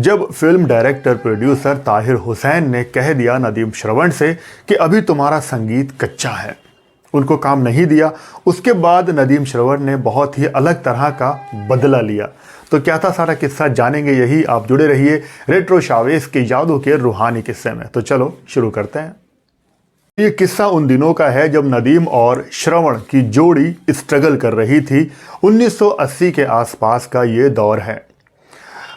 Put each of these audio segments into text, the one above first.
जब film director producer Tahir Hussain ने कह दिया नदीम श्रवण से कि अभी तुम्हारा संगीत कच्चा है, उनको काम नहीं दिया, उसके बाद नदीम श्रवण ने बहुत ही अलग तरह का बदला लिया। तो क्या था सारा किस्सा जानेंगे, यही आप जुड़े रहिए रेट्रो शावेस के यादों के रूहानी किस्से में। तो चलो शुरू करते हैं। ये किस्सा उन दिनों का है जब नदीम और श्रवण की जोड़ी स्ट्रगल कर रही थी। 1980 के आसपास का ये दौर है।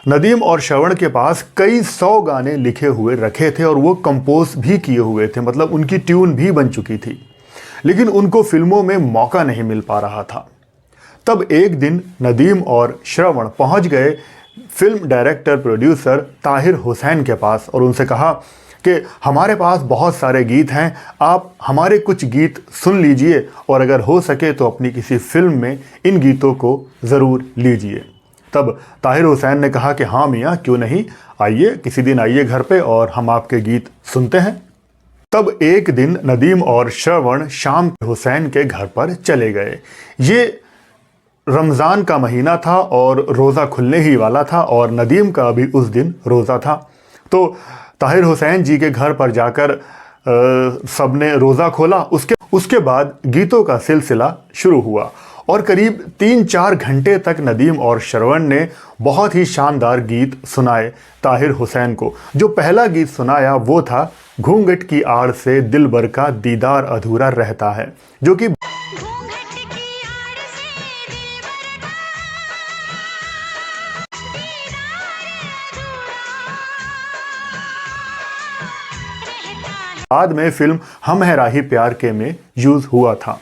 नदीम और श्रवण के पास कई 100 गाने लिखे हुए रखे थे और वो कंपोज भी किए हुए थे, मतलब उनकी ट्यून भी बन चुकी थी, लेकिन उनको फिल्मों में मौका नहीं मिल पा रहा था। तब एक दिन नदीम और श्रवण पहुंच गए film director producer Tahir Hussain के पास और उनसे कहा कि हमारे पास बहुत सारे गीत हैं, आप हमारे कुछ गीत सुन लीजिए और अगर हो सके तो अपनी किसी फिल्म में इन गीतों को ज़रूर लीजिए। तब ताहिर हुसैन ने कहा कि हाँ मियाँ, क्यों नहीं, आइए किसी दिन आइए घर पे और हम आपके गीत सुनते हैं। तब एक दिन नदीम और श्रवण शाम हुसैन के घर पर चले गए। ये रमज़ान का महीना था और रोज़ा खुलने ही वाला था और नदीम का भी उस दिन रोज़ा था। तो ताहिर हुसैन जी के घर पर जाकर सबने रोज़ा खोला। उसके बाद गीतों का सिलसिला शुरू हुआ और करीब 3-4 घंटे तक नदीम और श्रवण ने बहुत ही शानदार गीत सुनाए ताहिर हुसैन को। जो पहला गीत सुनाया वो था घूंघट की आड़ से दिलबर का दीदार अधूरा रहता है, जो कि बाद में फिल्म हम है राही प्यार के में यूज हुआ था।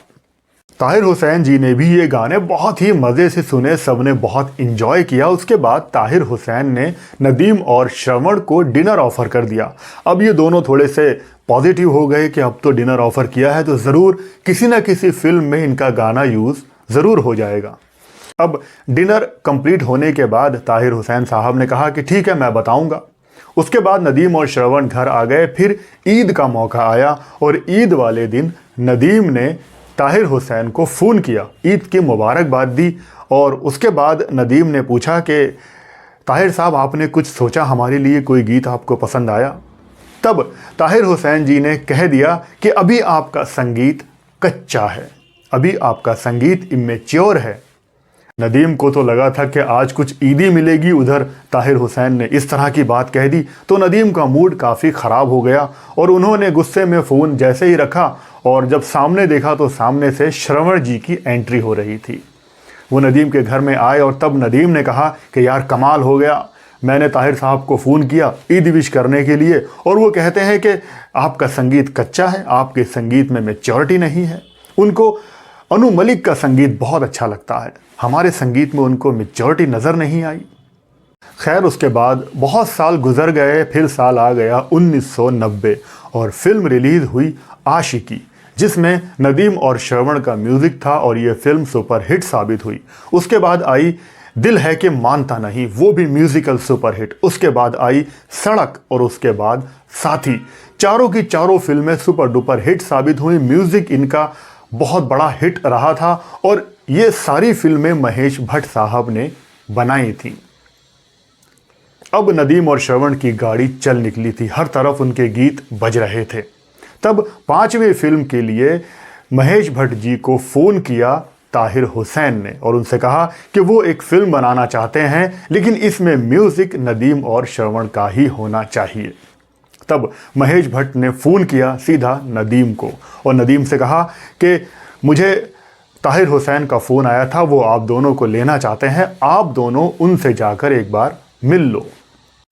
ताहिर हुसैन जी ने भी ये गाने बहुत ही मज़े से सुने, सबने बहुत इंजॉय किया। उसके बाद ताहिर हुसैन ने नदीम और श्रवण को डिनर ऑफ़र कर दिया। अब ये दोनों थोड़े से पॉजिटिव हो गए कि अब तो डिनर ऑफ़र किया है तो ज़रूर किसी न किसी फिल्म में इनका गाना यूज़ ज़रूर हो जाएगा। अब डिनर कंप्लीट होने के बाद ताहिर हुसैन साहब ने कहा कि ठीक है, मैं बताऊँगा। उसके बाद नदीम और श्रवण घर आ गए। फिर ईद का मौका आया और ईद वाले दिन नदीम ने ताहिर हुसैन को फ़ोन किया, ईद की मुबारकबाद दी और उसके बाद नदीम ने पूछा कि ताहिर साहब, आपने कुछ सोचा हमारे लिए, कोई गीत आपको पसंद आया? तब ताहिर हुसैन जी ने कह दिया कि अभी आपका संगीत कच्चा है, अभी आपका संगीत इमेच्योर है। नदीम को तो लगा था कि आज कुछ ईदी मिलेगी, उधर ताहिर हुसैन ने इस तरह की बात कह दी तो नदीम का मूड काफ़ी ख़राब हो गया और उन्होंने गुस्से में फ़ोन जैसे ही रखा और जब सामने देखा तो सामने से श्रवण जी की एंट्री हो रही थी। वो नदीम के घर में आए और तब नदीम ने कहा कि यार कमाल हो गया, मैंने ताहिर साहब को फ़ोन किया ईद विश करने के लिए और वो कहते हैं कि आपका संगीत कच्चा है, आपके संगीत में मैच्योरिटी नहीं है। उनको अनु मलिक का संगीत बहुत अच्छा लगता है, हमारे संगीत में उनको मैच्योरिटी नज़र नहीं आई। खैर उसके बाद बहुत साल गुजर गए, फिर साल आ गया 1990 और फिल्म रिलीज़ हुई आशिकी, जिसमें नदीम और श्रवण का म्यूज़िक था और ये फिल्म सुपर हिट साबित हुई। उसके बाद आई दिल है कि मानता नहीं, वो भी म्यूज़िकल सुपर हिट। उसके बाद आई सड़क और उसके बाद साथी। चारों की चारों फिल्में सुपर डुपर हिट साबित हुई। म्यूज़िक इनका बहुत बड़ा हिट रहा था और ये सारी फिल्में महेश भट्ट साहब ने बनाई थी। अब नदीम और श्रवण की गाड़ी चल निकली थी, हर तरफ उनके गीत बज रहे थे। तब 5वीं फिल्म के लिए महेश भट्ट जी को फ़ोन किया ताहिर हुसैन ने और उनसे कहा कि वो एक फ़िल्म बनाना चाहते हैं, लेकिन इसमें म्यूज़िक नदीम और श्रवण का ही होना चाहिए। तब महेश भट्ट ने फ़ोन किया सीधा नदीम को और नदीम से कहा कि मुझे ताहिर हुसैन का फ़ोन आया था, वो आप दोनों को लेना चाहते हैं, आप दोनों उनसे जाकर एक बार मिल लो।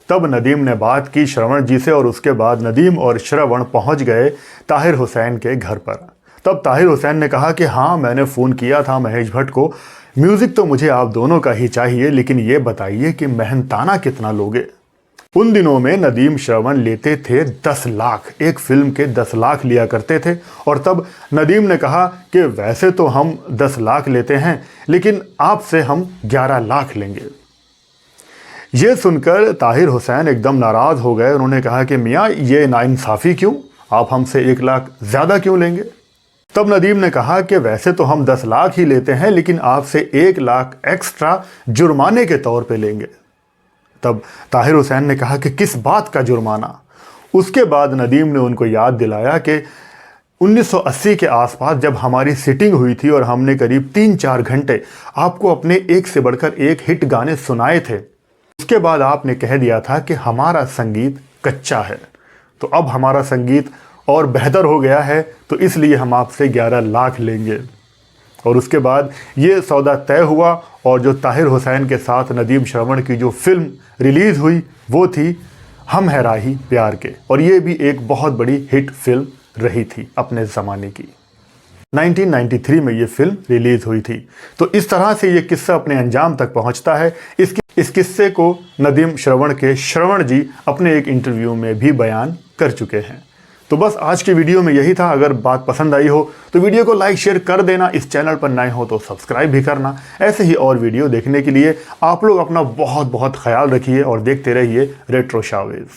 तब नदीम ने बात की श्रवण जी से और उसके बाद नदीम और श्रवण पहुंच गए ताहिर हुसैन के घर पर। तब ताहिर हुसैन ने कहा कि हाँ, मैंने फ़ोन किया था महेश भट्ट को, म्यूज़िक तो मुझे आप दोनों का ही चाहिए, लेकिन ये बताइए कि मेहनताना कितना लोगे। उन दिनों में नदीम श्रवण लेते थे 10 लाख, एक फिल्म के 10 लाख लिया करते थे। और तब नदीम ने कहा कि वैसे तो हम 10 लाख लेते हैं, लेकिन आपसे हम 11 लाख लेंगे। ये सुनकर ताहिर हुसैन एकदम नाराज़ हो गए। उन्होंने कहा कि मियाँ, ये नाइंसाफ़ी क्यों, आप हमसे 1 लाख ज़्यादा क्यों लेंगे? तब नदीम ने कहा कि वैसे तो हम 10 लाख ही लेते हैं, लेकिन आपसे 1 लाख एक्स्ट्रा जुर्माने के तौर पे लेंगे। तब ताहिर हुसैन ने कहा कि किस बात का जुर्माना। उसके बाद नदीम ने उनको याद दिलाया कि 1980 के आसपास जब हमारी सिटिंग हुई थी और हमने करीब 3-4 घंटे आपको अपने एक से बढ़कर एक हिट गाने सुनाए थे, उसके बाद आपने कह दिया था कि हमारा संगीत कच्चा है, तो अब हमारा संगीत और बेहतर हो गया है, तो इसलिए हम आपसे 11 लाख लेंगे। और उसके बाद ये सौदा तय हुआ और जो ताहिर हुसैन के साथ नदीम श्रवण की जो फिल्म रिलीज़ हुई वो थी हम हैं राही प्यार के, और ये भी एक बहुत बड़ी हिट फिल्म रही थी अपने ज़माने की। 1993 में ये फिल्म रिलीज़ हुई थी। तो इस तरह से ये किस्सा अपने अंजाम तक पहुंचता है। इस किस्से को नदीम श्रवण के श्रवण जी अपने एक इंटरव्यू में भी बयान कर चुके हैं। तो बस आज की वीडियो में यही था। अगर बात पसंद आई हो तो वीडियो को लाइक शेयर कर देना। इस चैनल पर नए हो तो सब्सक्राइब भी करना। ऐसे ही और वीडियो देखने के लिए आप लोग अपना बहुत बहुत ख्याल रखिए और देखते रहिए रेट्रो शावेज।